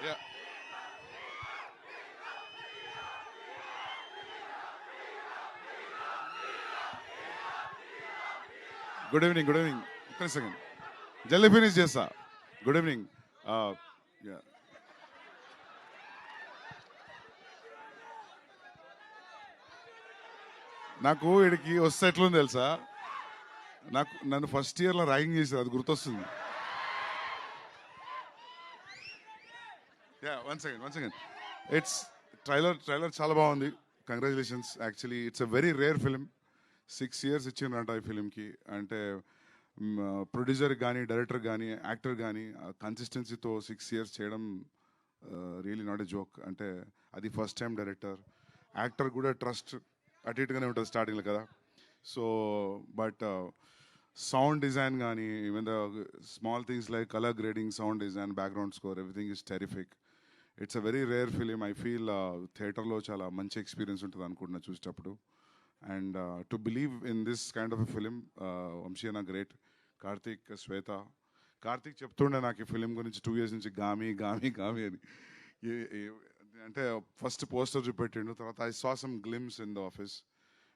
Yeah. Good evening, good evening. ఒక్క second, జల్దీ finish చేస్తా. Good evening. నాకు ఇక్కడికి వస్తే ఎట్లుంది తెలుసా, నన్ను ఫస్ట్ ఇయర్లో ర్యాగింగ్ చేశారు, అది గుర్తొస్తుంది. One second. ఇట్స్ ట్రైలర్ చాలా బాగుంది. Congratulations. Actually it's a very rare film. 6 years ఇచ్చిండ్రంట ఈ ఫిలింకి. అంటే ప్రొడ్యూసర్ కానీ, డైరెక్టర్ కానీ, యాక్టర్ కానీ కన్సిస్టెన్సీతో 6 years చేయడం రియలీ నాట్ ఎ జోక్. అంటే అది ఫస్ట్ టైం డైరెక్టర్, యాక్టర్ కూడా ట్రస్ట్ అటు ఇటుగానే ఉంటుంది స్టార్టింగ్లో కదా. సో బట్ సౌండ్ డిజైన్ కానీ, even the small things like colour grading, sound design, background score, everything is terrific. It's a very rare film. I feel థియేటర్లో చాలా మంచి ఎక్స్పీరియన్స్ ఉంటుంది అనుకుంటున్నా చూసేటప్పుడు. And to believe in this kind of a film, Vamsi అన్న great, Karthik, శ్వేత. కార్తీక్ చెప్తుండే నాకు ఈ ఫిలిం గురించి 2 years నుంచి, గామి గామి గామి అని. అంటే ఫస్ట్ పోస్టర్ చూపెట్టిండు, తర్వాత I saw some glimpse in the office.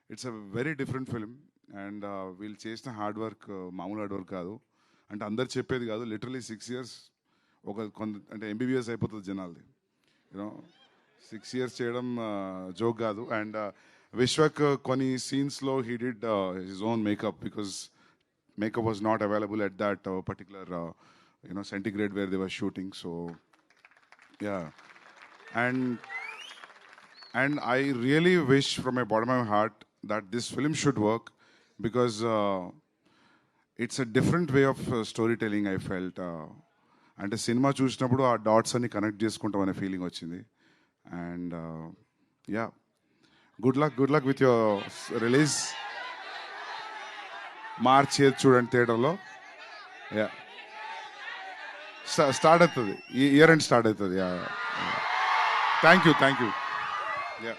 It's a very different film. And వీళ్ళు చేసిన హార్డ్ వర్క్ మామూలు హార్డ్ వర్క్ కాదు. అంటే అందరు చెప్పేది కాదు, లిటరలీ 6 years అంటే ఎంబీబీఎస్ అయిపోతుంది జనాలది. యూనో 6 years చేయడం జోక్ కాదు. అండ్ విశ్వక్ కొన్ని సీన్స్లో he did his own makeup, because makeup was not available at that particular centigrade where they were shooting. So yeah, and I really wish from my bottom of my heart that this film should work, because it's a different way of storytelling. I felt అంటే cinema చూసినప్పుడు ఆ dots అన్ని connect చేసుకుంటాం అనే feeling వచ్చింది. And yeah, good luck with your release. March చూడండి థియేటర్లో. Yeah, start అవుతుంది, ఈ ఇయర్ ఎండ్ స్టార్ట్ అవుతుంది. Yeah, thank you. Yeah,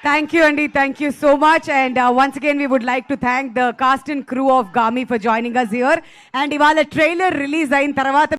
Thank you, Andy. Thank you so much. And once again, we would like to thank the cast and crew of Gami for joining us here. And ivala trailer release ayin tarvata